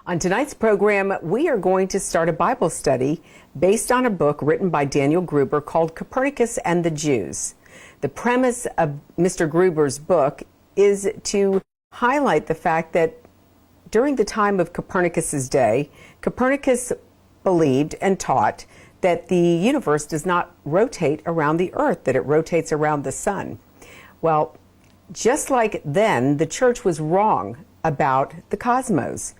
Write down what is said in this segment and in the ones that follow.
On tonight's program, we are going to start a Bible study based on a book written by Daniel Gruber called Copernicus and the Jews. The premise of Mr. Gruber's book is to highlight the fact that during the time of Copernicus's day, Copernicus believed and taught that the universe does not rotate around the earth, that it rotates around the sun. Well, just like then, the church was wrong about the cosmos.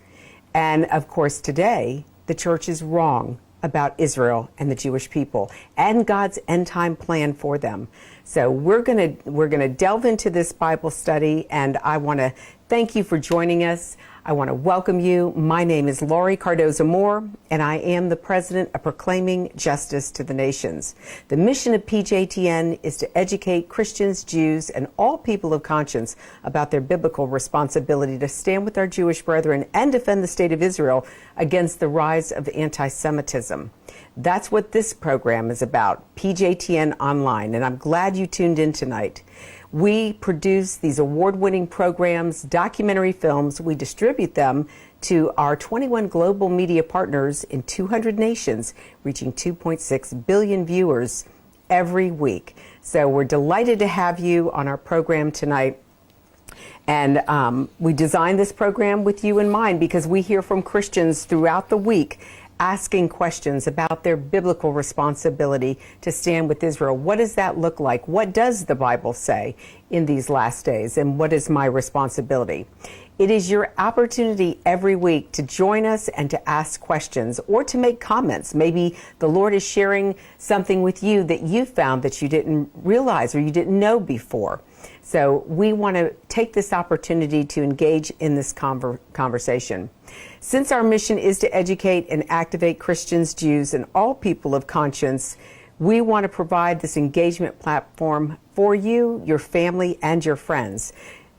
And of course, today, the church is wrong about Israel and the Jewish people and God's end time plan for them. So we're going to delve into this Bible study, and I want to thank you for joining us. I want to welcome you. My name is Laurie Cardozo-Moore, and I am the president of Proclaiming Justice to the Nations. The mission of PJTN is to educate Christians, Jews, and all people of conscience about their biblical responsibility to stand with our Jewish brethren and defend the state of Israel against the rise of anti-Semitism. That's what this program is about, PJTN Online, and I'm glad you tuned in tonight. We produce these award-winning programs, documentary films. We distribute them to our 21 global media partners in 200 nations, reaching 2.6 billion viewers every week. So we're delighted to have you on our program tonight. And we designed this program with you in mind because we hear from Christians throughout the week asking questions about their biblical responsibility to stand with Israel. What does that look like? What does the Bible say in these last days? And what is my responsibility? It is your opportunity every week to join us and to ask questions or to make comments. Maybe the Lord is sharing something with you that you found that you didn't realize or you didn't know before. So we want to take this opportunity to engage in this conversation. Since our mission is to educate and activate Christians, Jews, and all people of conscience, we want to provide this engagement platform for you, your family, and your friends.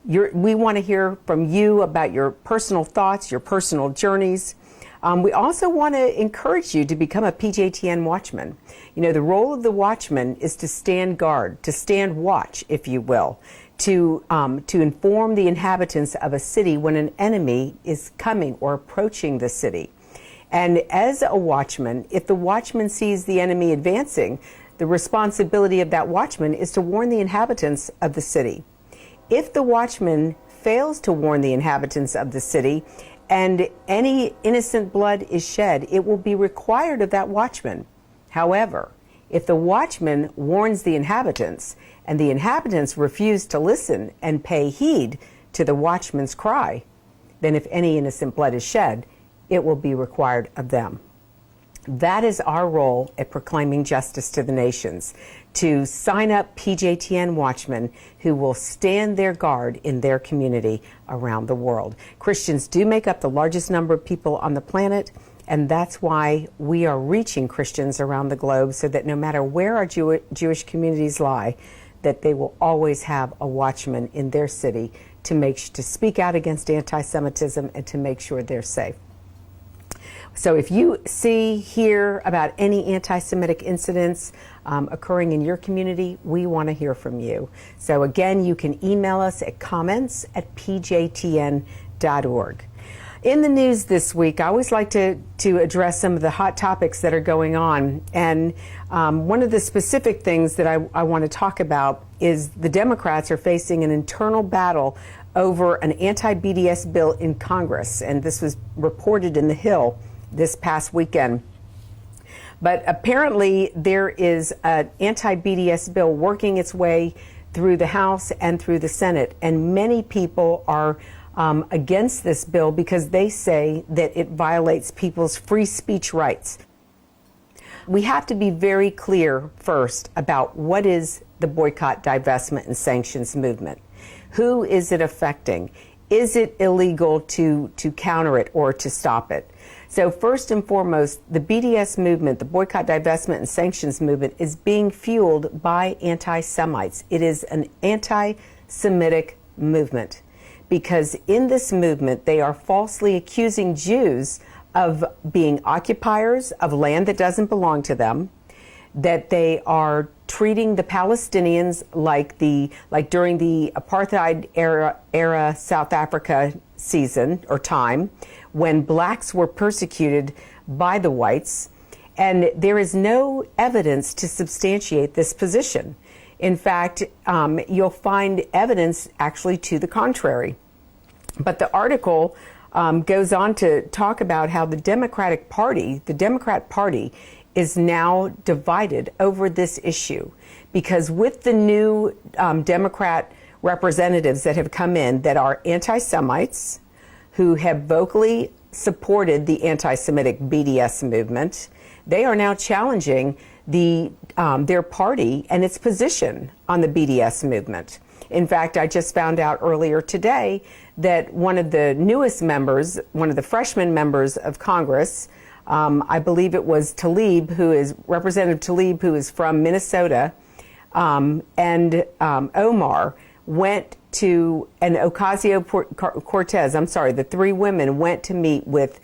We want to hear from you about your personal thoughts, your personal journeys. We also want to encourage you to become a PJTN watchman. You know, the role of the watchman is to stand guard, to stand watch, if you will, to inform the inhabitants of a city when an enemy is coming or approaching the city. And as a watchman, if the watchman sees the enemy advancing, the responsibility of that watchman is to warn the inhabitants of the city. If the watchman fails to warn the inhabitants of the city and any innocent blood is shed, it will be required of that watchman. However, if the watchman warns the inhabitants and the inhabitants refuse to listen and pay heed to the watchman's cry, then if any innocent blood is shed, it will be required of them. That is our role at Proclaiming Justice to the Nations, to sign up PJTN watchmen who will stand their guard in their community around the world. Christians do make up the largest number of people on the planet, and that's why we are reaching Christians around the globe so that no matter where our Jewish communities lie, that they will always have a watchman in their city to speak out against anti-Semitism and to make sure they're safe. So if you hear about any anti-Semitic incidents occurring in your community, we want to hear from you. So again, you can email us at comments@pjtn.org. In the news this week, I always like to address some of the hot topics that are going on. And one of the specific things that I want to talk about is the Democrats are facing an internal battle over an anti-BDS bill in Congress. And this was reported in The Hill this past weekend. But apparently there is an anti-BDS bill working its way through the House and through the Senate. And many people are against this bill because they say that it violates people's free speech rights. We have to be very clear first about what is the boycott, divestment, and sanctions movement. Who is it affecting? Is it illegal to counter it or to stop it? So first and foremost, the BDS movement, the boycott, divestment, and sanctions movement, is being fueled by anti-Semites. It is an anti-Semitic movement because in this movement, they are falsely accusing Jews of being occupiers of land that doesn't belong to them, that they are treating the Palestinians like during the apartheid era South Africa season or time, when blacks were persecuted by the whites. And there is no evidence to substantiate this position. In fact, you'll find evidence actually to the contrary. But the article goes on to talk about how the Democrat Party is now divided over this issue, because with the new Democrat representatives that have come in that are anti-Semites, who have vocally supported the anti-Semitic BDS movement, they are now challenging their party and its position on the BDS movement. In fact, I just found out earlier today that one of the newest members, one of the freshman members of Congress, I believe it was Representative Tlaib, who is from Minnesota, and Omar went to, and Ocasio-Cortez, the three women went to meet with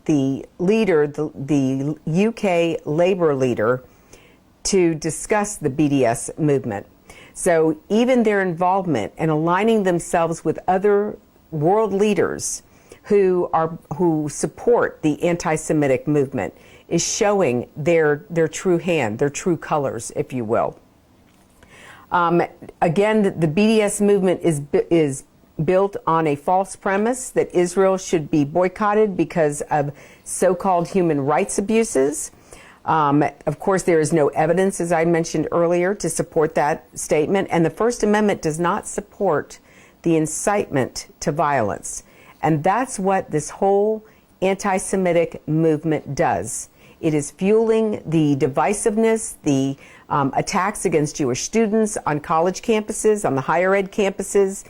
the leader, the UK Labour leader, to discuss the BDS movement. So even their involvement and aligning themselves with other world leaders who support the anti-Semitic movement is showing their true hand, their true colors, if you will. Again, the BDS movement is built on a false premise that Israel should be boycotted because of so-called human rights abuses. Of course, there is no evidence, as I mentioned earlier, to support that statement. And the First Amendment does not support the incitement to violence. And that's what this whole anti-Semitic movement does. It is fueling the divisiveness, the attacks against Jewish students on college campuses, on the higher ed campuses,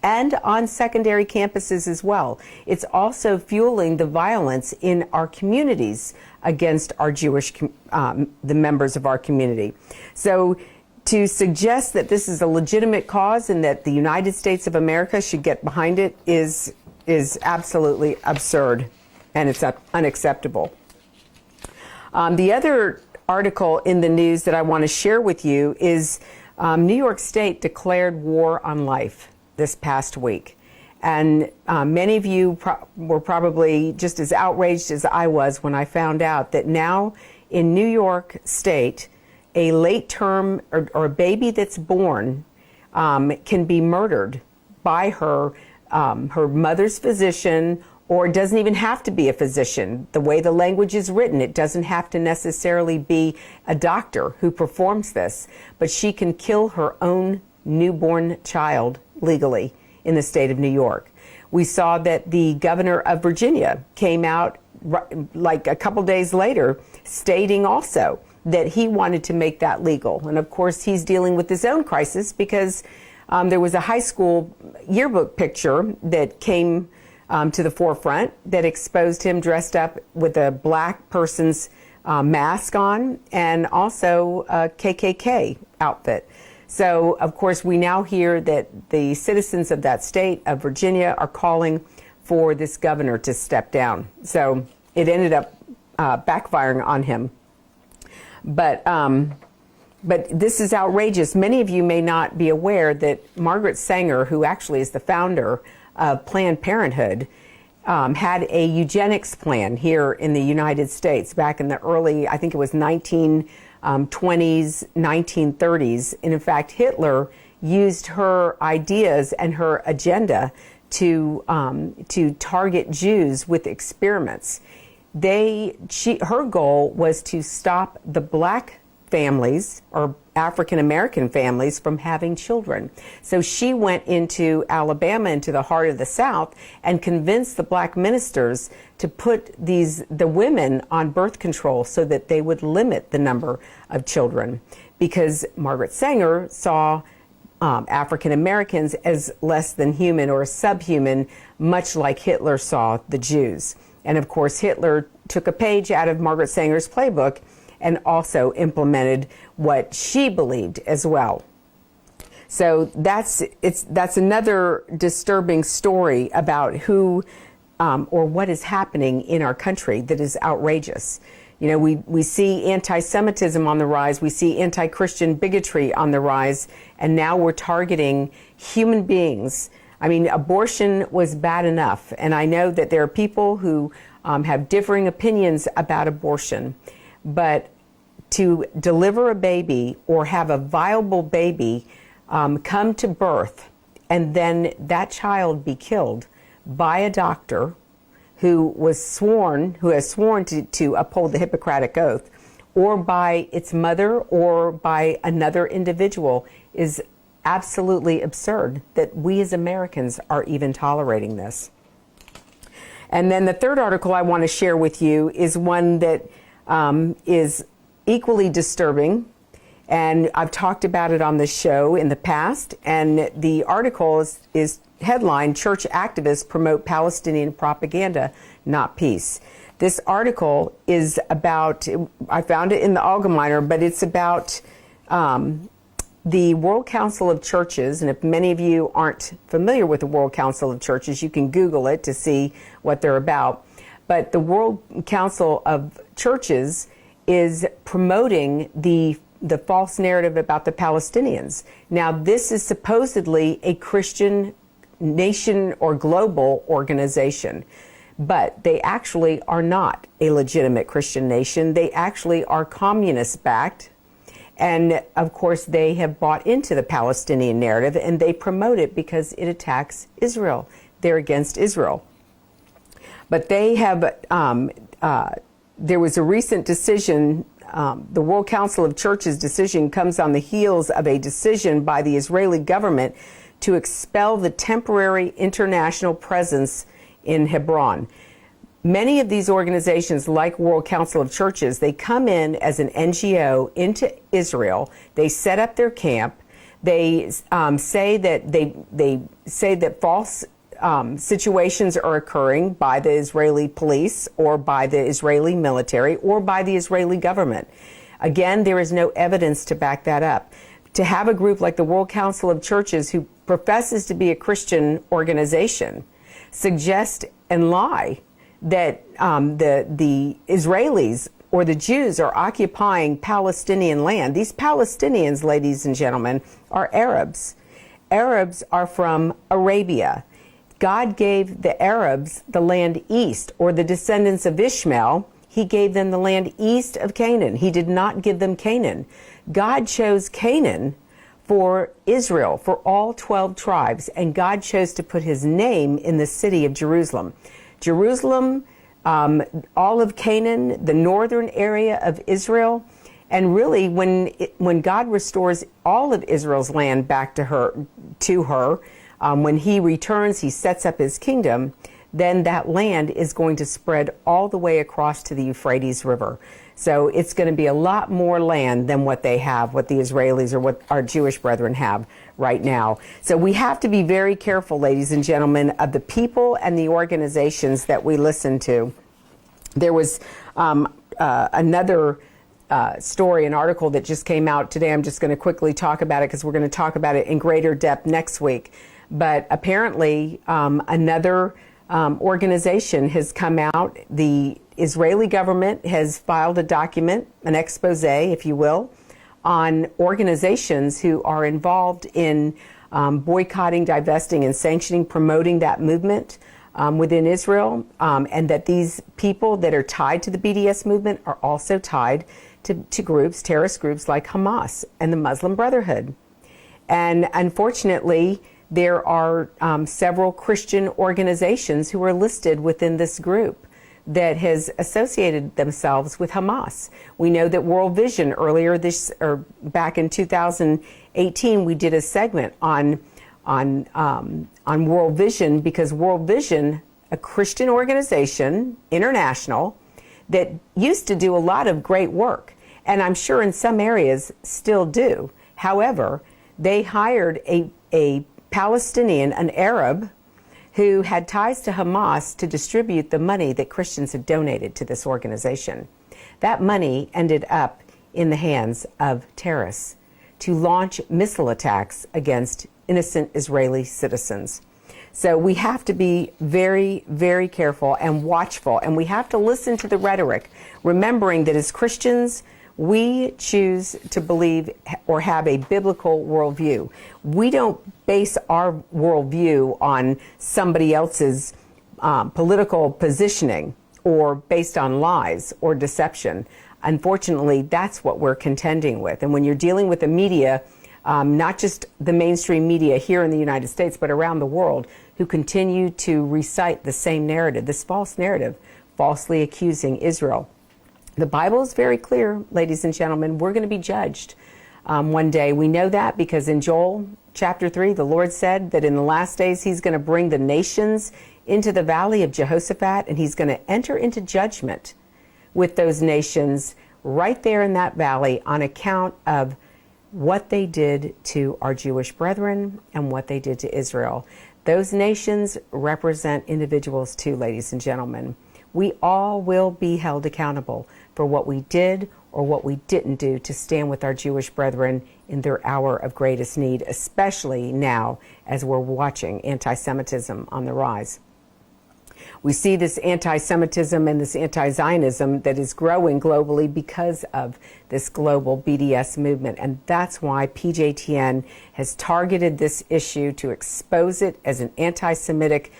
and on secondary campuses as well. It's also fueling the violence in our communities against our Jewish, the members of our community. So to suggest that this is a legitimate cause and that the United States of America should get behind it is absolutely absurd, and it's unacceptable. The other article in the news that I want to share with you is New York State declared war on life this past week. And many of you were probably just as outraged as I was when I found out that now in New York State, a late term or a baby that's born can be murdered by her mother's physician, or it doesn't even have to be a physician. The way the language is written, it doesn't have to necessarily be a doctor who performs this, but she can kill her own newborn child legally in the state of New York. We saw that the governor of Virginia came out like a couple days later stating also that he wanted to make that legal. And of course, he's dealing with his own crisis because there was a high school yearbook picture that came to the forefront that exposed him dressed up with a black person's mask on and also a KKK outfit. So, of course, we now hear that the citizens of that state of Virginia are calling for this governor to step down. So it ended up backfiring on him. But this is outrageous. Many of you may not be aware that Margaret Sanger, who actually is the founder of Planned Parenthood, had a eugenics plan here in the United States back in the early, I think it was 1920s, 1930s. And in fact, Hitler used her ideas and her agenda to target Jews with experiments. Her goal was to stop the black families or African American families from having children. So she went into Alabama, into the heart of the South, and convinced the black ministers to put the women on birth control so that they would limit the number of children, because Margaret Sanger saw African Americans as less than human or subhuman, much like Hitler saw the Jews. And of course, Hitler took a page out of Margaret Sanger's playbook and also implemented what she believed as well. So that's another disturbing story about who or what is happening in our country that is outrageous. You know, we see anti-Semitism on the rise, we see anti-Christian bigotry on the rise, and now we're targeting human beings. I mean, abortion was bad enough. And I know that there are people who have differing opinions about abortion. But to deliver a baby or have a viable baby come to birth and then that child be killed by a doctor who has sworn to uphold the Hippocratic Oath, or by its mother or by another individual, is absolutely absurd that we as Americans are even tolerating this. And then the third article I want to share with you is one that is equally disturbing, and I've talked about it on the show in the past. And the article is headlined, "Church Activists Promote Palestinian Propaganda, Not Peace." This article is about, I found it in the Allgemeiner, but it's about the World Council of Churches. And if many of you aren't familiar with the World Council of Churches, you can Google it to see what they're about. But the World Council of Churches is promoting the false narrative about the Palestinians. Now, this is supposedly a Christian nation or global organization, but they actually are not a legitimate Christian nation. They actually are communist-backed, and of course they have bought into the Palestinian narrative, and they promote it because it attacks Israel. They're against Israel. But they have, there was a recent decision, the World Council of Churches decision comes on the heels of a decision by the Israeli government to expel the temporary international presence in Hebron. Many of these organizations, like World Council of Churches, they come in as an NGO into Israel. They set up their camp. They say that false situations are occurring by the Israeli police or by the Israeli military or by the Israeli government. Again, there is no evidence to back that up. To have a group like the World Council of Churches, who professes to be a Christian organization, suggest and lie that the Israelis or the Jews are occupying Palestinian land. These Palestinians, ladies and gentlemen, are Arabs. Arabs are from Arabia. God gave the Arabs the land east, or the descendants of Ishmael. He gave them the land east of Canaan. He did not give them Canaan. God chose Canaan for Israel, for all 12 tribes, and God chose to put his name in the city of Jerusalem. Jerusalem, all of Canaan, the northern area of Israel, and really when God restores all of Israel's land back to her, when he returns, he sets up his kingdom, then that land is going to spread all the way across to the Euphrates River. So it's going to be a lot more land than what they have, what the Israelis or what our Jewish brethren have right now. So we have to be very careful, ladies and gentlemen, of the people and the organizations that we listen to. There was another story, an article that just came out today. I'm just going to quickly talk about it because we're going to talk about it in greater depth next week. But apparently another organization has come out. The Israeli government has filed a document, an expose, if you will, on organizations who are involved in boycotting, divesting, and sanctioning, promoting that movement within Israel, and that these people that are tied to the BDS movement are also tied to groups, terrorist groups like Hamas and the Muslim Brotherhood. And unfortunately, there are several Christian organizations who are listed within this group that has associated themselves with Hamas. We know that World Vision back in 2018, we did a segment on World Vision, because World Vision, a Christian organization, international, that used to do a lot of great work, and I'm sure in some areas still do. However, they hired a Palestinian, an Arab, who had ties to Hamas to distribute the money that Christians had donated to this organization. That money ended up in the hands of terrorists to launch missile attacks against innocent Israeli citizens. So we have to be very, very careful and watchful, and we have to listen to the rhetoric, remembering that as Christians, We choose to believe or have a biblical worldview. We don't base our worldview on somebody else's political positioning or based on lies or deception. Unfortunately, that's what we're contending with. And when you're dealing with the media, not just the mainstream media here in the United States, but around the world, who continue to recite the same narrative, this false narrative, falsely accusing Israel. The Bible is very clear, ladies and gentlemen, we're going to be judged one day. We know that because in Joel chapter 3, the Lord said that in the last days he's going to bring the nations into the valley of Jehoshaphat, and he's going to enter into judgment with those nations right there in that valley on account of what they did to our Jewish brethren and what they did to Israel. Those nations represent individuals too, ladies and gentlemen. We all will be held accountable for what we did or what we didn't do to stand with our Jewish brethren in their hour of greatest need, especially now as we're watching anti-Semitism on the rise. We see this anti-Semitism and this anti-Zionism that is growing globally because of this global BDS movement. And that's why PJTN has targeted this issue to expose it as an anti-Semitic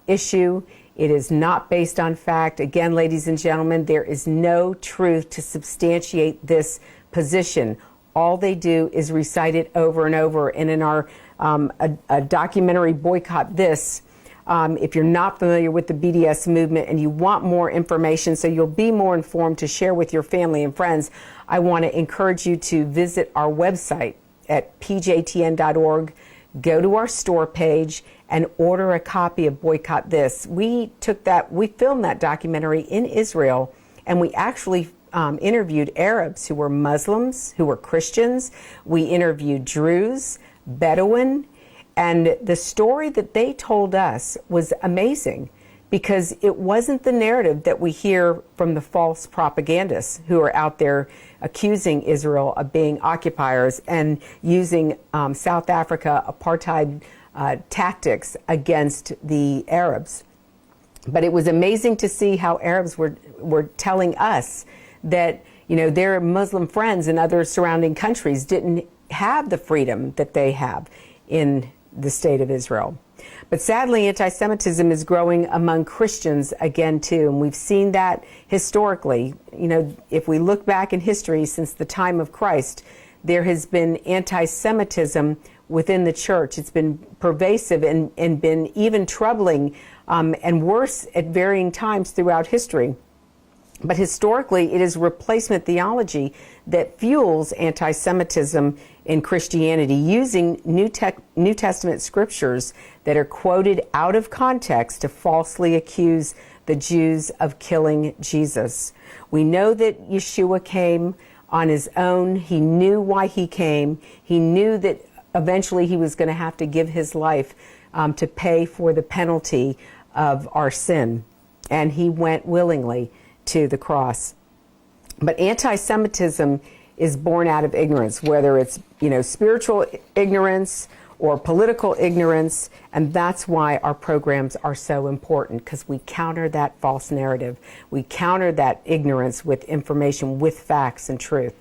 issue. It is not based on fact. Again, ladies and gentlemen, there is no truth to substantiate this position. All they do is recite it over and over. And in our a documentary, Boycott This, if you're not familiar with the BDS movement and you want more information so you'll be more informed to share with your family and friends, I want to encourage you to visit our website at pjtn.org. Go to our store page and order a copy of Boycott This. We filmed that documentary in Israel, and we actually interviewed Arabs who were Muslims, who were Christians. We interviewed Druze, Bedouin, and the story that they told us was amazing because it wasn't the narrative that we hear from the false propagandists who are out there accusing Israel of being occupiers and using South Africa apartheid tactics against the Arabs. But it was amazing to see how Arabs were telling us that, you know, their Muslim friends in other surrounding countries didn't have the freedom that they have in the state of Israel. But sadly, anti-Semitism is growing among Christians again, too. And we've seen that historically. You know, if we look back in history since the time of Christ, there has been anti-Semitism within the church. It's been pervasive and been even troubling and worse at varying times throughout history. But historically, it is replacement theology that fuels anti-Semitism in Christianity, using New Testament scriptures that are quoted out of context to falsely accuse the Jews of killing Jesus. We know that Yeshua came on his own. He knew why he came. He knew that eventually he was going to have to give his life to pay for the penalty of our sin. And he went willingly to the cross. But anti-Semitism is born out of ignorance, whether it's, you know, spiritual ignorance or political ignorance, and that's why our programs are so important, because we counter that false narrative. We counter that ignorance with information, with facts and truth.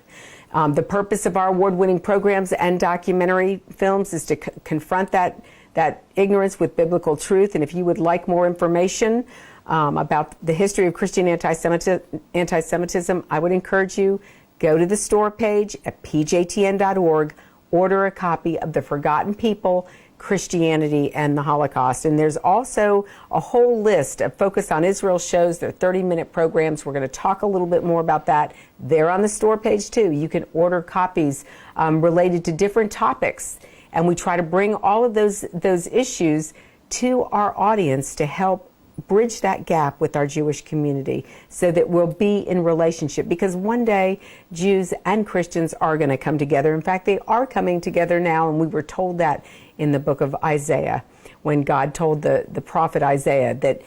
The purpose of our award-winning programs and documentary films is to confront that ignorance with biblical truth. And if you would like more information about the history of Christian anti-Semitism, I would encourage you, go to the store page at pjtn.org, order a copy of The Forgotten People, Christianity, and the Holocaust. And there's also a whole list of Focus on Israel shows. They're 30-minute programs. We're going to talk a little bit more about that. They're on the store page, too. You can order copies related to different topics. And we try to bring all of those issues to our audience to help bridge that gap with our Jewish community so that we'll be in relationship, because one day Jews and Christians are going to come together. In fact, they are coming together now, and we were told that in the book of Isaiah, when God told the prophet Isaiah that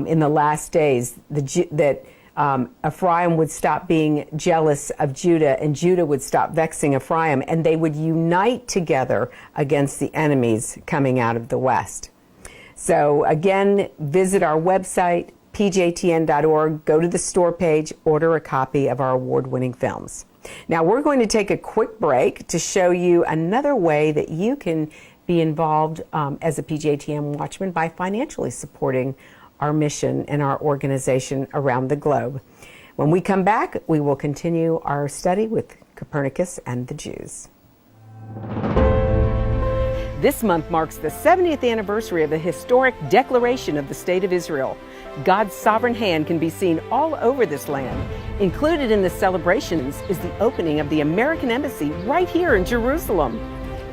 in the last days that Ephraim would stop being jealous of Judah, and Judah would stop vexing Ephraim, and they would unite together against the enemies coming out of the west. So again, visit our website, PJTN.org, go to the store page, order a copy of our award-winning films. Now we're going to take a quick break to show you another way that you can be involved as a PJTN Watchman by financially supporting our mission and our organization around the globe. When we come back, we will continue our study with Copernicus and the Jews. This month marks the 70th anniversary of the historic Declaration of the State of Israel. God's sovereign hand can be seen all over this land. Included in the celebrations is the opening of the American Embassy right here in Jerusalem.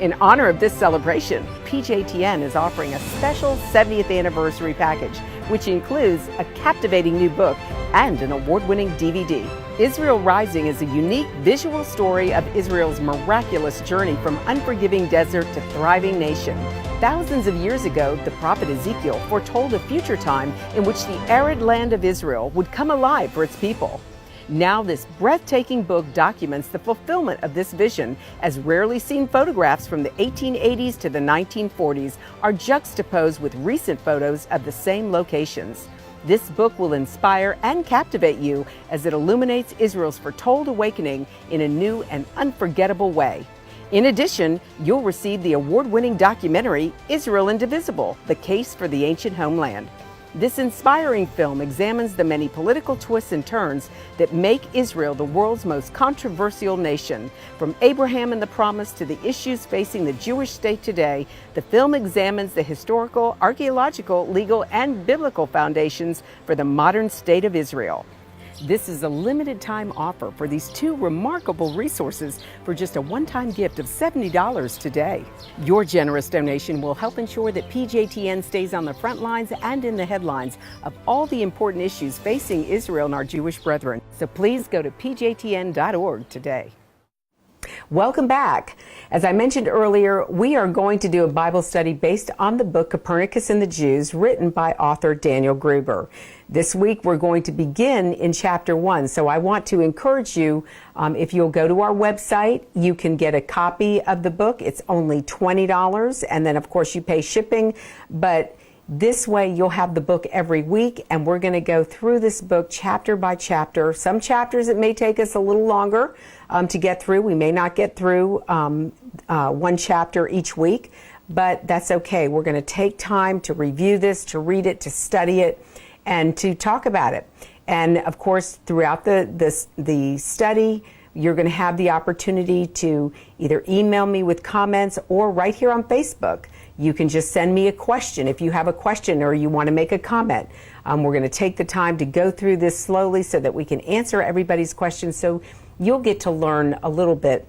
In honor of this celebration, PJTN is offering a special 70th anniversary package, which includes a captivating new book and an award-winning DVD. Israel Rising is a unique visual story of Israel's miraculous journey from unforgiving desert to thriving nation. Thousands of years ago, the prophet Ezekiel foretold a future time in which the arid land of Israel would come alive for its people. Now this breathtaking book documents the fulfillment of this vision, as rarely seen photographs from the 1880s to the 1940s are juxtaposed with recent photos of the same locations. This book will inspire and captivate you as it illuminates Israel's foretold awakening in a new and unforgettable way. In addition, you'll receive the award-winning documentary, Israel Indivisible: The Case for the Ancient Homeland. This inspiring film examines the many political twists and turns that make Israel the world's most controversial nation. From Abraham and the Promise to the issues facing the Jewish state today, the film examines the historical, archaeological, legal, and biblical foundations for the modern state of Israel. This is a limited time offer for these two remarkable resources for just a one-time gift of $70 today. Your generous donation will help ensure that PJTN stays on the front lines and in the headlines of all the important issues facing Israel and our Jewish brethren. So please go to PJTN.org today. Welcome back. As I mentioned earlier, we are going to do a Bible study based on the book Copernicus and the Jews, written by author Daniel Gruber. This week we're going to begin in chapter 1, so I want to encourage you, if you'll go to our website, you can get a copy of the book. It's only $20, and then of course you pay shipping, but this way you'll have the book every week, and we're going to go through this book chapter by chapter. Some chapters it may take us a little longer to get through. We may not get through one chapter each week, but that's okay. We're going to take time to review this, to read it, to study it, and to talk about it. And of course, throughout the study, you're going to have the opportunity to either email me with comments or right here on Facebook. You can just send me a question if you have a question or you want to make a comment. We're going to take the time to go through this slowly so that we can answer everybody's questions, so you'll get to learn a little bit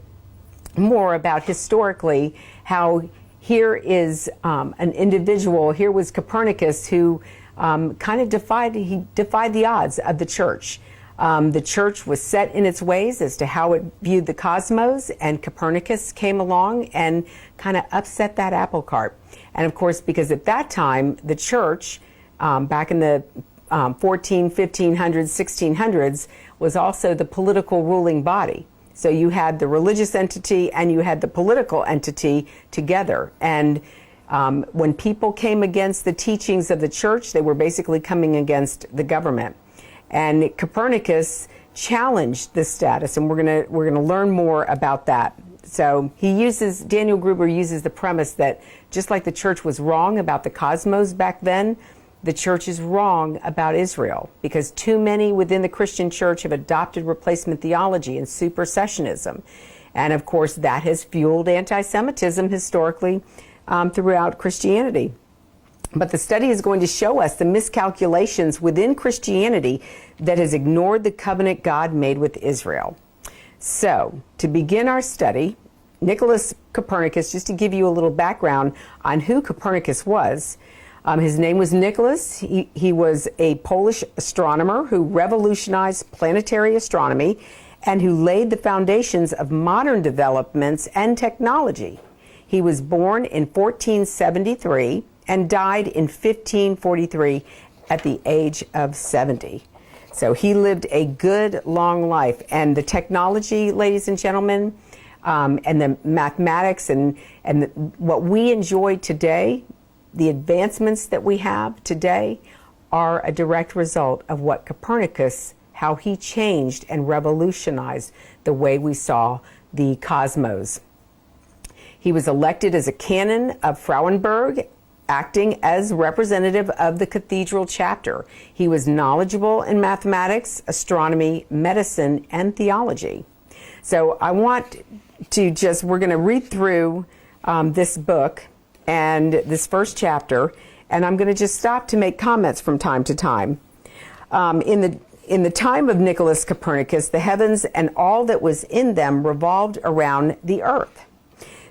more about historically how here is an individual. Here was Copernicus who kind of defied the odds of the church. The church was set in its ways as to how it viewed the cosmos, and Copernicus came along and kind of upset that apple cart. And of course, because at that time, the church, back in the 1500s, 1600s, was also the political ruling body. So you had the religious entity and you had the political entity together. And when people came against the teachings of the church, they were basically coming against the government. And Copernicus challenged this status, and we're gonna learn more about that. So Daniel Gruber uses the premise that just like the church was wrong about the cosmos back then, the church is wrong about Israel, because too many within the Christian church have adopted replacement theology and supersessionism. And of course, that has fueled anti-Semitism historically throughout Christianity. But the study is going to show us the miscalculations within Christianity that has ignored the covenant God made with Israel. So, to begin our study, Nicholas Copernicus, just to give you a little background on who Copernicus was, his name was Nicholas. He was a Polish astronomer who revolutionized planetary astronomy and who laid the foundations of modern developments and technology. He was born in 1473 and died in 1543 at the age of 70. So he lived a good, long life. And the technology, ladies and gentlemen, and the mathematics and what we enjoy today, the advancements that we have today, are a direct result of what Copernicus, how he changed and revolutionized the way we saw the cosmos. He was elected as a canon of Frauenburg, acting as representative of the cathedral chapter. He was knowledgeable in mathematics, astronomy, medicine, and theology. So I want to we're going to read through this book and this first chapter, and I'm going to just stop to make comments from time to time. In the time of Nicholas Copernicus, the heavens and all that was in them revolved around the earth.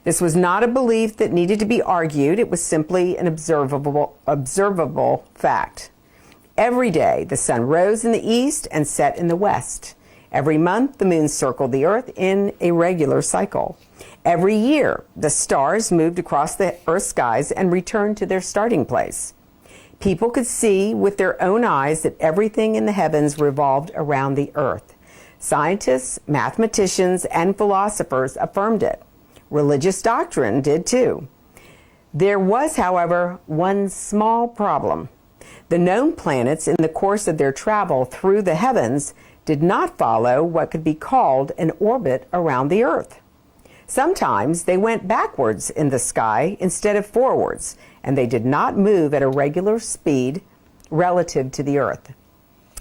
This was not a belief that needed to be argued. It was simply an observable fact. Every day, the sun rose in the east and set in the west. Every month, the moon circled the earth in a regular cycle. Every year, the stars moved across the earth's skies and returned to their starting place. People could see with their own eyes that everything in the heavens revolved around the earth. Scientists, mathematicians, and philosophers affirmed it. Religious doctrine did too. There was, however, one small problem. The known planets, in the course of their travel through the heavens, did not follow what could be called an orbit around the earth. Sometimes they went backwards in the sky instead of forwards, and they did not move at a regular speed relative to the earth.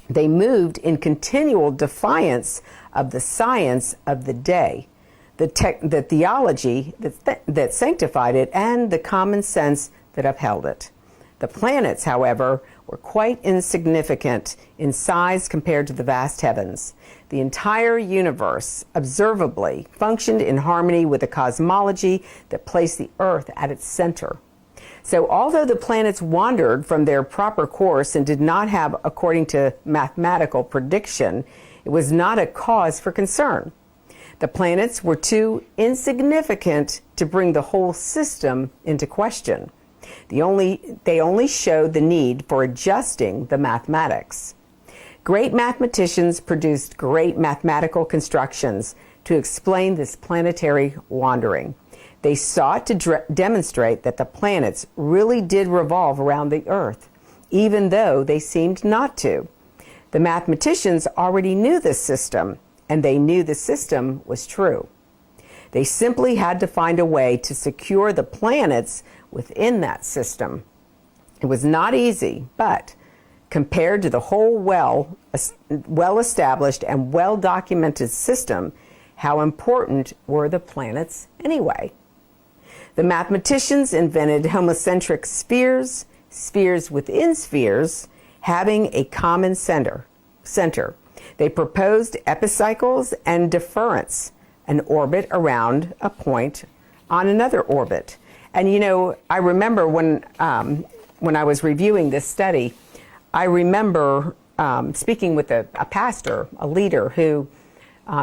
They moved in continual defiance of the science of the day, the theology that sanctified it, and the common sense that upheld it. The planets, however, were quite insignificant in size compared to the vast heavens. The entire universe, observably, functioned in harmony with a cosmology that placed the earth at its center. So although the planets wandered from their proper course and did not have, according to mathematical prediction, it was not a cause for concern. The planets were too insignificant to bring the whole system into question. They only showed the need for adjusting the mathematics. Great mathematicians produced great mathematical constructions to explain this planetary wandering. They sought to demonstrate that the planets really did revolve around the Earth, even though they seemed not to. The mathematicians already knew this system, and they knew the system was true. They simply had to find a way to secure the planets within that system. It was not easy, but compared to the whole well-established and well-documented system, how important were the planets anyway? The mathematicians invented homocentric spheres, spheres within spheres, having a common center. They proposed epicycles and difference, an orbit around a point on another orbit. And you know, I remember when I was reviewing this study, I remember speaking with a pastor, a leader who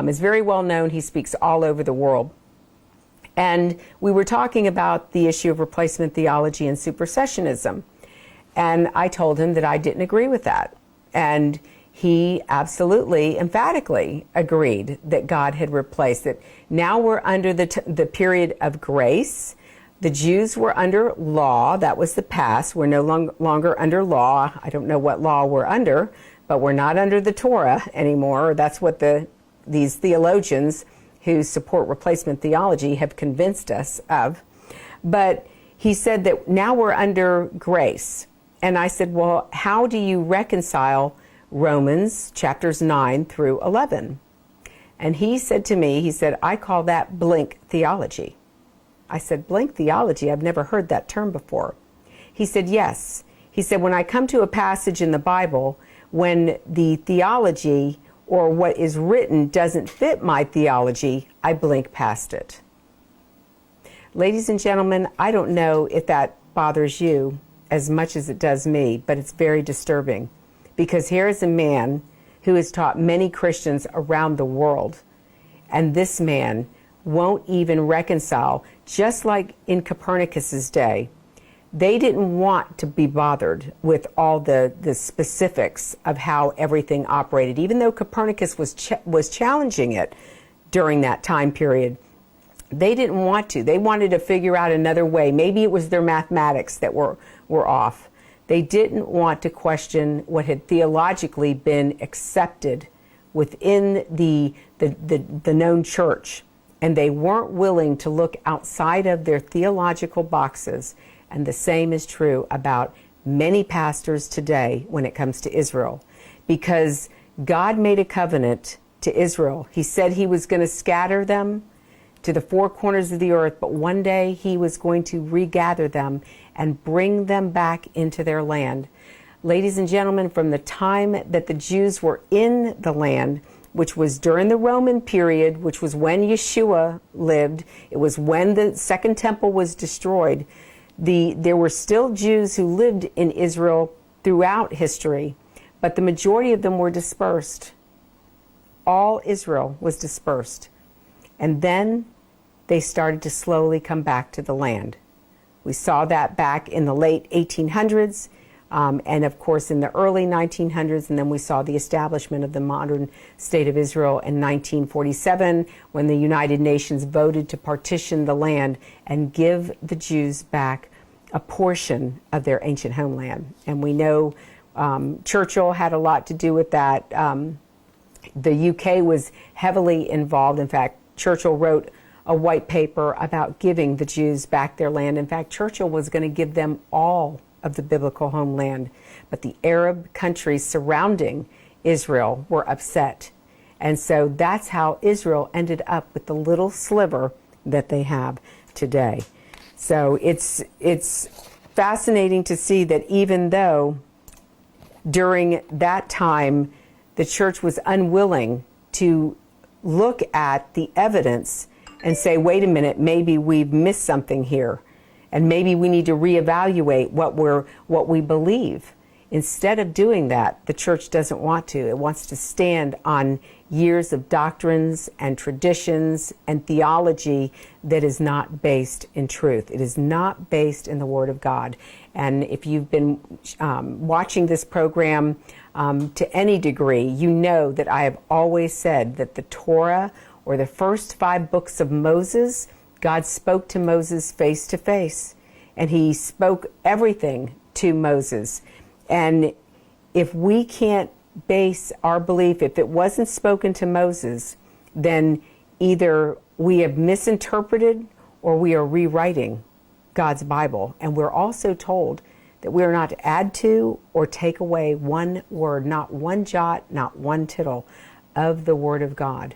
is very well known. He speaks all over the world. And we were talking about the issue of replacement theology and supersessionism. And I told him that I didn't agree with that. And he absolutely, emphatically agreed that God had replaced it. Now we're under the period of grace. The Jews were under law. That was the past. We're no longer under law. I don't know what law we're under, but we're not under the Torah anymore. That's what these theologians who support replacement theology have convinced us of. But he said that now we're under grace. And I said, well, how do you reconcile Romans chapters 9 through 11? And he said to me, he said, I call that blink theology. I said, blink theology? I've never heard that term before. He said, yes. He said, when I come to a passage in the Bible, when the theology or what is written doesn't fit my theology, I blink past it. Ladies and gentlemen, I don't know if that bothers you as much as it does me, but it's very disturbing, because here is a man who has taught many Christians around the world, and this man won't even reconcile, just like in Copernicus's day. They didn't want to be bothered with all the specifics of how everything operated, even though Copernicus was challenging it during that time period. They didn't want to. They wanted to figure out another way. Maybe it was their mathematics that were off. They didn't want to question what had theologically been accepted within the known church. And they weren't willing to look outside of their theological boxes. And the same is true about many pastors today when it comes to Israel. Because God made a covenant to Israel. He said he was going to scatter them to the four corners of the earth, but one day he was going to regather them and bring them back into their land. Ladies and gentlemen, from the time that the Jews were in the land, which was during the Roman period, which was when Yeshua lived, it was when the Second Temple was destroyed, there were still Jews who lived in Israel throughout history, but the majority of them were dispersed. All Israel was dispersed. And then they started to slowly come back to the land. We saw that back in the late 1800s, and of course in the early 1900s, and then we saw the establishment of the modern state of Israel in 1947, when the United Nations voted to partition the land and give the Jews back a portion of their ancient homeland. And we know Churchill had a lot to do with that. The UK was heavily involved. In fact, Churchill wrote a white paper about giving the Jews back their land. In fact, Churchill was going to give them all of the biblical homeland, but the Arab countries surrounding Israel were upset. And so that's how Israel ended up with the little sliver that they have today. So it's fascinating to see that even though during that time the church was unwilling to look at the evidence and say, wait a minute, maybe we've missed something here, and maybe we need to reevaluate what we believe. Instead of doing that, the church doesn't want to. It wants to stand on years of doctrines and traditions and theology that is not based in truth. It is not based in the Word of God. And if you've been watching this program to any degree, you know that I have always said that the Torah, or the first 5 books of Moses, God spoke to Moses face to face, and he spoke everything to Moses. And if we can't base our belief, if it wasn't spoken to Moses, then either we have misinterpreted or we are rewriting God's Bible. And we're also told that we are not to add to or take away one word, not one jot, not one tittle of the Word of God.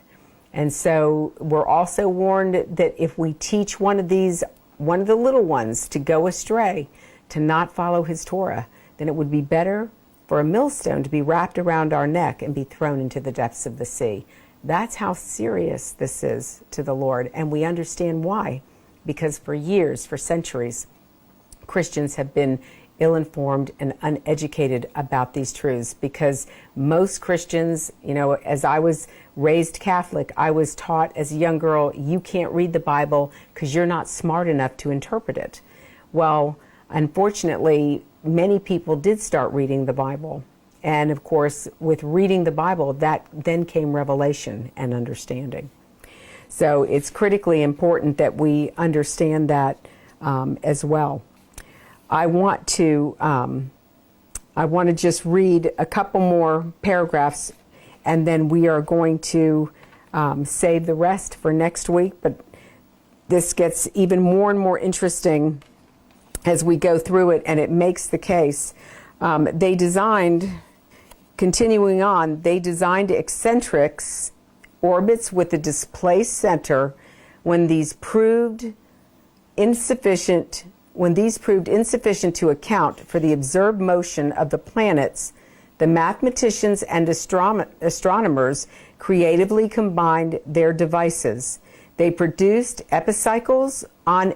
And so we're also warned that if we teach one of the little ones to go astray, to not follow his Torah, then it would be better for a millstone to be wrapped around our neck and be thrown into the depths of the sea. That's how serious this is to the Lord. And we understand why. Because for years, for centuries, Christians have been ill-informed and uneducated about these truths, because most Christians, as I was raised Catholic, I was taught as a young girl, you can't read the Bible because you're not smart enough to interpret it. Well, unfortunately, many people did start reading the Bible. And of course, with reading the Bible, that then came revelation and understanding. So it's critically important that we understand that as well. I want to just read a couple more paragraphs, and then we are going to save the rest for next week. But this gets even more and more interesting as we go through it, and it makes the case. They designed eccentrics, orbits with a displaced center, when these proved insufficient to account for the observed motion of the planets. The mathematicians and astronomers creatively combined their devices. They produced epicycles on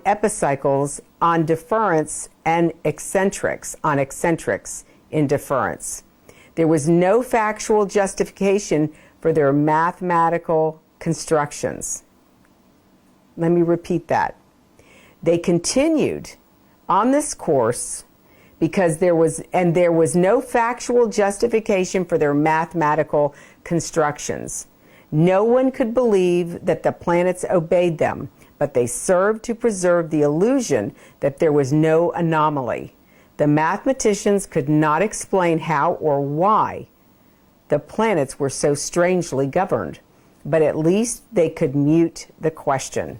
deference, and eccentrics on eccentrics in deference. There was no factual justification for their mathematical constructions. Let me repeat that. They continued on this course because there was no factual justification for their mathematical constructions. No one could believe that the planets obeyed them, but they served to preserve the illusion that there was no anomaly. The mathematicians could not explain how or why the planets were so strangely governed, but at least they could mute the question.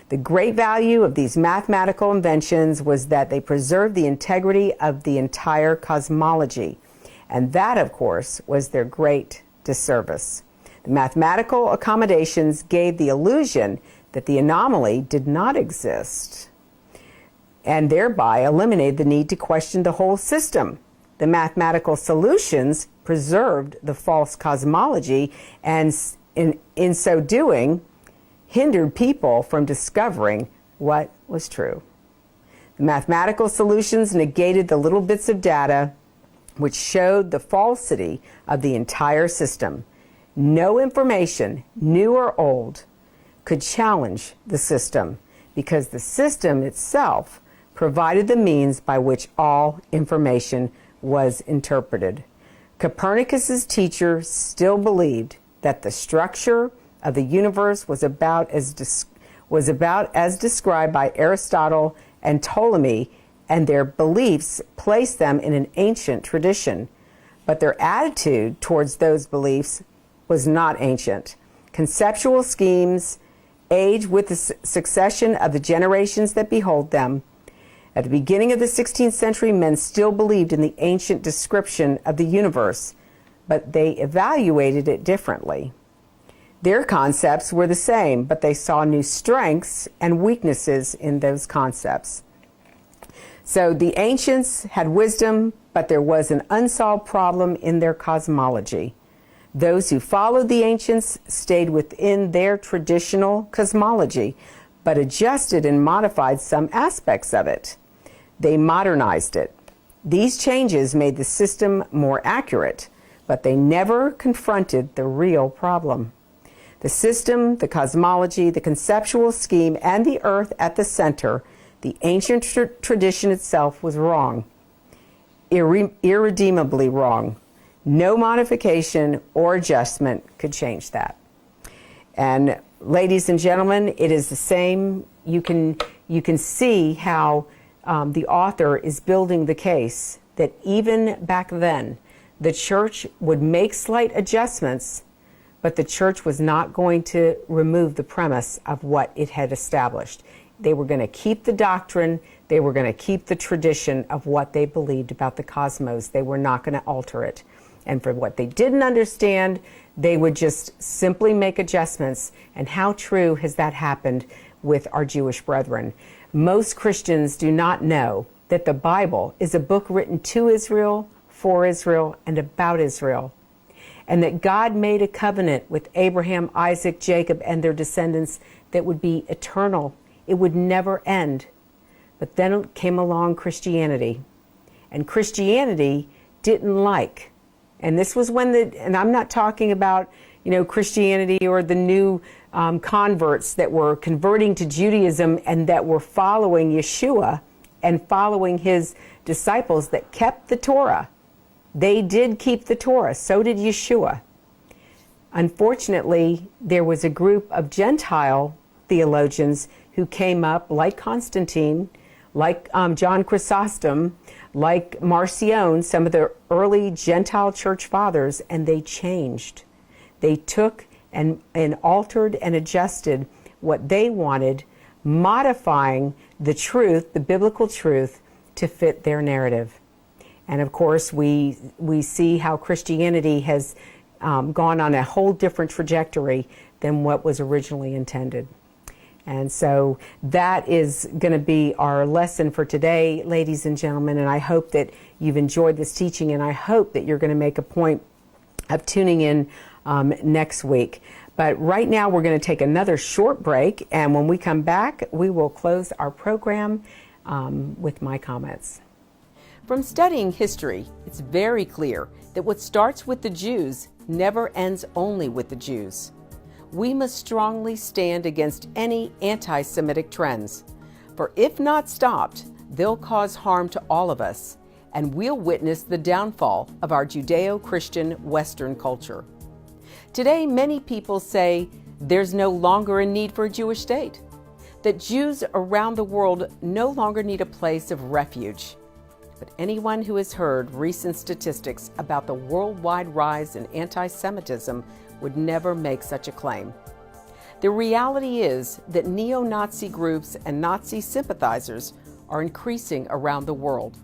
The great value of these mathematical inventions was that they preserved the integrity of the entire cosmology, and that, of course, was their great disservice. The mathematical accommodations gave the illusion that the anomaly did not exist, and thereby eliminated the need to question the whole system. The mathematical solutions preserved the false cosmology, and in so doing, hindered people from discovering what was true. The mathematical solutions negated the little bits of data which showed the falsity of the entire system. No information, new or old, could challenge the system because the system itself provided the means by which all information was interpreted. Copernicus's teacher still believed that the structure of the universe was about as described by Aristotle and Ptolemy, and their beliefs placed them in an ancient tradition. But their attitude towards those beliefs was not ancient. Conceptual schemes age with the succession of the generations that behold them. At the beginning of the 16th century, men still believed in the ancient description of the universe, but they evaluated it differently. Their concepts were the same, but they saw new strengths and weaknesses in those concepts. So the ancients had wisdom, but there was an unsolved problem in their cosmology. Those who followed the ancients stayed within their traditional cosmology, but adjusted and modified some aspects of it. They modernized it. These changes made the system more accurate, but they never confronted the real problem. The system, the cosmology, the conceptual scheme, and the earth at the center, the ancient tradition itself was wrong, irredeemably wrong. No modification or adjustment could change that. And ladies and gentlemen, it is the same. You can see how the author is building the case that even back then, the church would make slight adjustments, but the church was not going to remove the premise of what it had established. They were going to keep the doctrine. They were going to keep the tradition of what they believed about the cosmos. They were not going to alter it. And for what they didn't understand, they would just simply make adjustments. And how true has that happened with our Jewish brethren? Most Christians do not know that the Bible is a book written to Israel, for Israel, and about Israel, and that God made a covenant with Abraham, Isaac, Jacob, and their descendants that would be eternal. It would never end. But then came along Christianity, and Christianity didn't like. And this was when and I'm not talking about, Christianity or the new converts that were converting to Judaism and that were following Yeshua and following his disciples that kept the Torah. They did keep the Torah. So did Yeshua. Unfortunately, there was a group of Gentile theologians who came up, like Constantine, like John Chrysostom, like Marcion, some of the early Gentile church fathers, and they changed. They took and altered and adjusted what they wanted, modifying the truth, the biblical truth, to fit their narrative. And of course, we see how Christianity has gone on a whole different trajectory than what was originally intended. And so that is going to be our lesson for today, ladies and gentlemen. And I hope that you've enjoyed this teaching, and I hope that you're going to make a point of tuning in next week. But right now we're going to take another short break, and when we come back, we will close our program with my comments. From studying history, it's very clear that what starts with the Jews never ends only with the Jews. We must strongly stand against any anti-Semitic trends, for if not stopped, they'll cause harm to all of us, and we'll witness the downfall of our Judeo-Christian Western culture. Today, many people say there's no longer a need for a Jewish state, that Jews around the world no longer need a place of refuge. But anyone who has heard recent statistics about the worldwide rise in anti-Semitism would never make such a claim. The reality is that neo-Nazi groups and Nazi sympathizers are increasing around the world.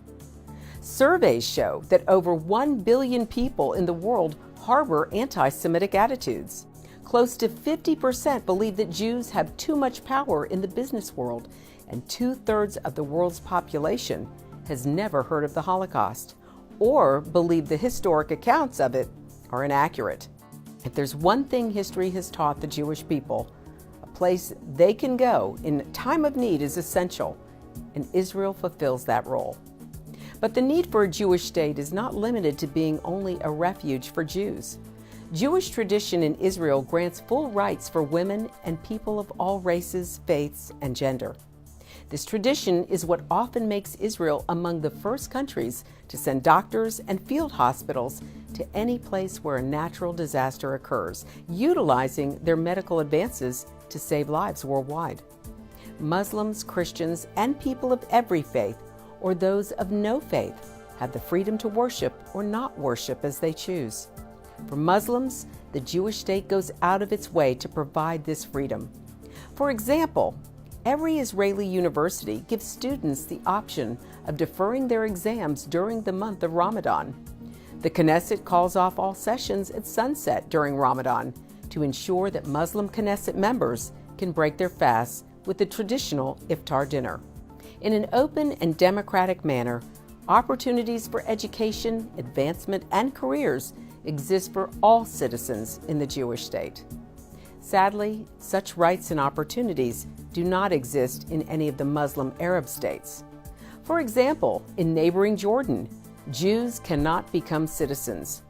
Surveys show that over 1 billion people in the world harbor anti-Semitic attitudes. Close to 50% believe that Jews have too much power in the business world, and 2/3 of the world's population has never heard of the Holocaust or believe the historic accounts of it are inaccurate. If there's one thing history has taught the Jewish people, a place they can go in time of need is essential, and Israel fulfills that role. But the need for a Jewish state is not limited to being only a refuge for Jews. Jewish tradition in Israel grants full rights for women and people of all races, faiths, and gender. This tradition is what often makes Israel among the first countries to send doctors and field hospitals to any place where a natural disaster occurs, utilizing their medical advances to save lives worldwide. Muslims, Christians, and people of every faith, or those of no faith, have the freedom to worship or not worship as they choose. For Muslims, the Jewish state goes out of its way to provide this freedom. For example, every Israeli university gives students the option of deferring their exams during the month of Ramadan. The Knesset calls off all sessions at sunset during Ramadan to ensure that Muslim Knesset members can break their fasts with the traditional iftar dinner. In an open and democratic manner, opportunities for education, advancement, and careers exist for all citizens in the Jewish state. Sadly, such rights and opportunities do not exist in any of the Muslim Arab states. For example, in neighboring Jordan, Jews cannot become citizens.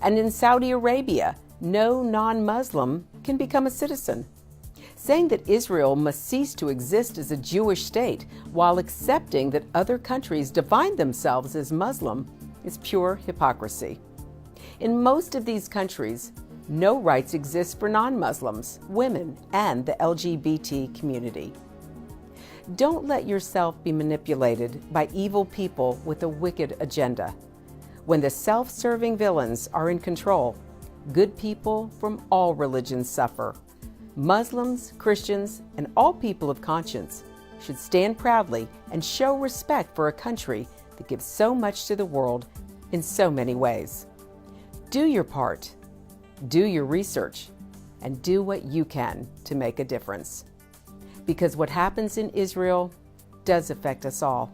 And in Saudi Arabia, no non-Muslim can become a citizen. Saying that Israel must cease to exist as a Jewish state while accepting that other countries define themselves as Muslim is pure hypocrisy. In most of these countries, no rights exist for non-Muslims, women, and the LGBT community. Don't let yourself be manipulated by evil people with a wicked agenda. When the self-serving villains are in control, good people from all religions suffer. Muslims, Christians, and all people of conscience should stand proudly and show respect for a country that gives so much to the world in so many ways. Do your part, do your research, and do what you can to make a difference. Because what happens in Israel does affect us all.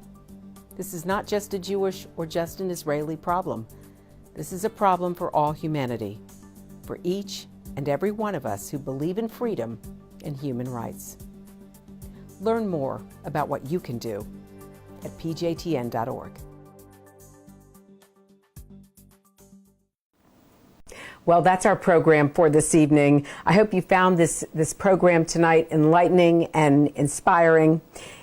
This is not just a Jewish or just an Israeli problem. This is a problem for all humanity, for each and every one of us who believe in freedom and human rights. Learn more about what you can do at pjtn.org. Well, that's our program for this evening. I hope you found this program tonight enlightening and inspiring.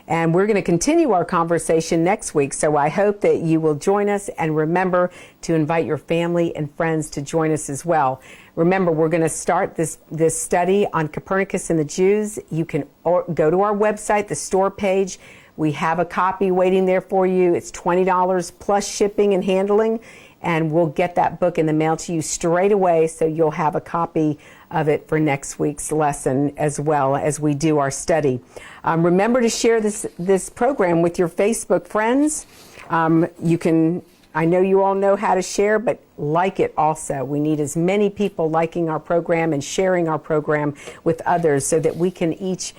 And we're going to continue our conversation next week. So I hope that you will join us, and remember to invite your family and friends to join us as well. Remember, we're going to start this study on Copernicus and the Jews. You can go to our website, the store page. We have a copy waiting there for you. It's $20 plus shipping and handling. And we'll get that book in the mail to you straight away, so you'll have a copy of it for next week's lesson as well as we do our study. Remember to share this program with your Facebook friends. I know you all know how to share, but like it also. We need as many people liking our program and sharing our program with others so that we can each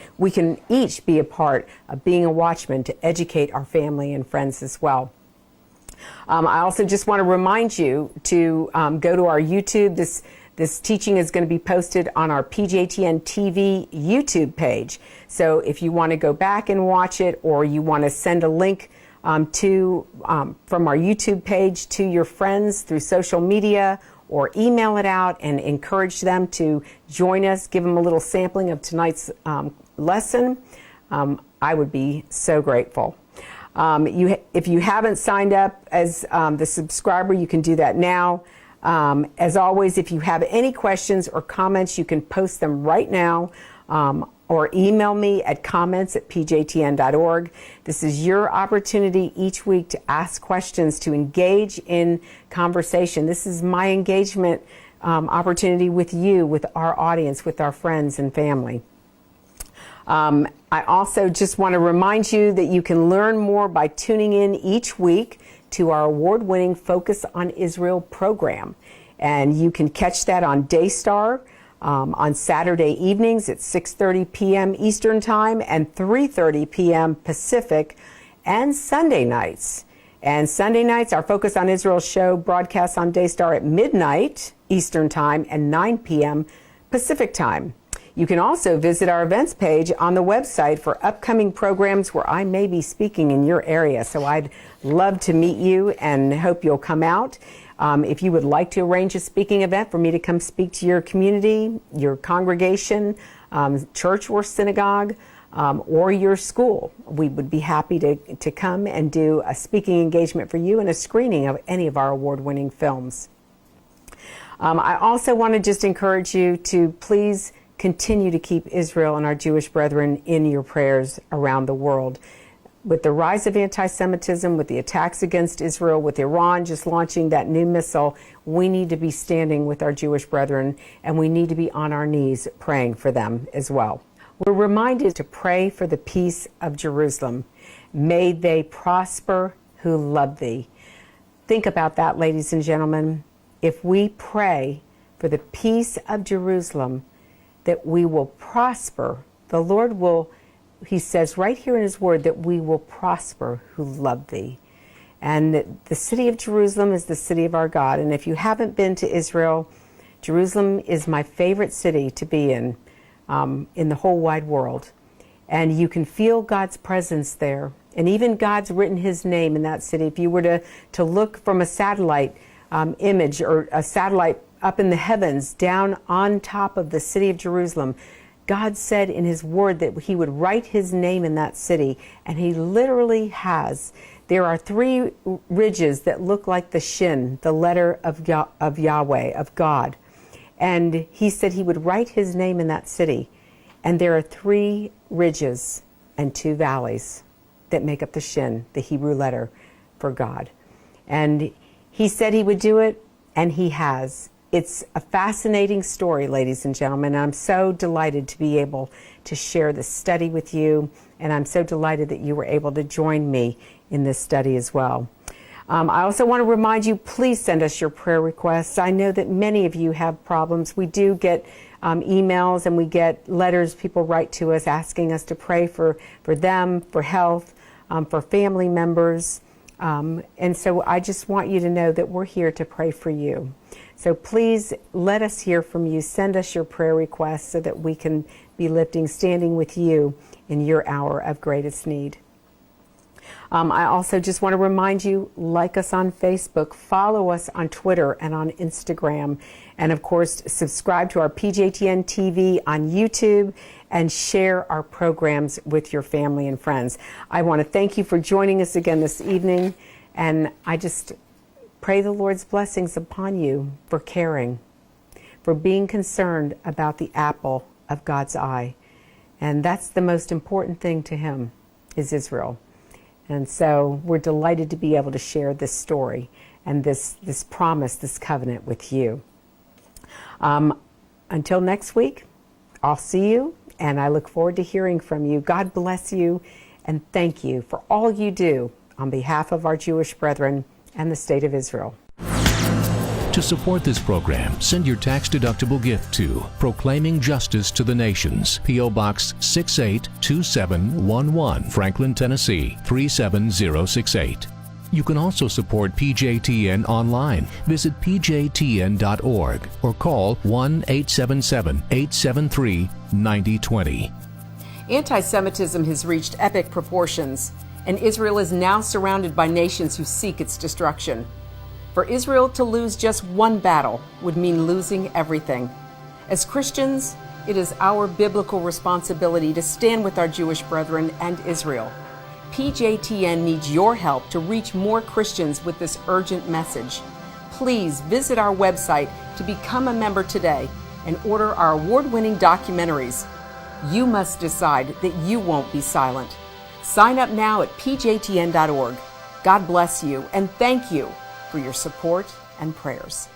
be a part of being a watchman to educate our family and friends as well. I also just want to remind you to go to our YouTube. This teaching is going to be posted on our PJTN TV YouTube page. So if you want to go back and watch it, or you want to send a link from our YouTube page to your friends through social media, or email it out and encourage them to join us, give them a little sampling of tonight's lesson, I would be so grateful. If you haven't signed up as the subscriber, you can do that now. As always, if you have any questions or comments, you can post them right now on or email me at comments@pjtn.org. This is your opportunity each week to ask questions, to engage in conversation. This is my engagement opportunity with you, with our audience, with our friends and family. I also just want to remind you that you can learn more by tuning in each week to our award-winning Focus on Israel program. And you can catch that on Daystar on Saturday evenings at 6:30 p.m. Eastern Time and 3:30 p.m. Pacific, and Sunday nights. And Sunday nights, our Focus on Israel show broadcasts on Daystar at midnight Eastern Time and 9 p.m. Pacific Time. You can also visit our events page on the website for upcoming programs where I may be speaking in your area. So I'd love to meet you and hope you'll come out. If you would like to arrange a speaking event for me to come speak to your community, your congregation, church or synagogue, or your school, we would be happy to come and do a speaking engagement for you and a screening of any of our award-winning films. I also want to just encourage you to please continue to keep Israel and our Jewish brethren in your prayers around the world. With the rise of anti-Semitism, with the attacks against Israel, with Iran just launching that new missile, we need to be standing with our Jewish brethren, and we need to be on our knees praying for them as well. We're reminded to pray for the peace of Jerusalem. May they prosper who love thee. Think about that, ladies and gentlemen. If we pray for the peace of Jerusalem, that we will prosper, the Lord will, he says right here in his word, that we will prosper who love thee. And the city of Jerusalem is the city of our God. And if you haven't been to Israel, Jerusalem is my favorite city to be in the whole wide world. And you can feel God's presence there. And even God's written his name in that city. If you were to look from a satellite image or a satellite up in the heavens down on top of the city of Jerusalem, God said in his word that he would write his name in that city, and he literally has. There are 3 ridges that look like the shin, the letter of Yahweh, of God. And he said he would write his name in that city. And there are 3 ridges and 2 valleys that make up the shin, the Hebrew letter for God. And he said he would do it, and he has. It's a fascinating story, ladies and gentlemen. I'm so delighted to be able to share this study with you, and I'm so delighted that you were able to join me in this study as well. I also want to remind you, please send us your prayer requests. I know that many of you have problems. We do get emails and we get letters. People write to us asking us to pray for them, for health, for family members. And so I just want you to know that we're here to pray for you. So please let us hear from you. Send us your prayer requests so that we can be standing with you in your hour of greatest need. I also just want to remind you, like us on Facebook, follow us on Twitter and on Instagram, and of course, subscribe to our PJTN TV on YouTube and share our programs with your family and friends. I want to thank you for joining us again this evening, and I just pray the Lord's blessings upon you for caring, for being concerned about the apple of God's eye. And that's the most important thing to him, is Israel. And so we're delighted to be able to share this story and this promise, this covenant with you. Until next week, I'll see you, and I look forward to hearing from you. God bless you, and thank you for all you do on behalf of our Jewish brethren and the state of Israel. To support this program, send your tax-deductible gift to Proclaiming Justice to the Nations, P.O. Box 682711, Franklin, Tennessee 37068. You can also support PJTN online. Visit pjtn.org or call 1-877-873-9020. Anti-Semitism has reached epic proportions, and Israel is now surrounded by nations who seek its destruction. For Israel to lose just one battle would mean losing everything. As Christians, it is our biblical responsibility to stand with our Jewish brethren and Israel. PJTN needs your help to reach more Christians with this urgent message. Please visit our website to become a member today and order our award-winning documentaries. You must decide that you won't be silent. Sign up now at pjtn.org. God bless you and thank you for your support and prayers.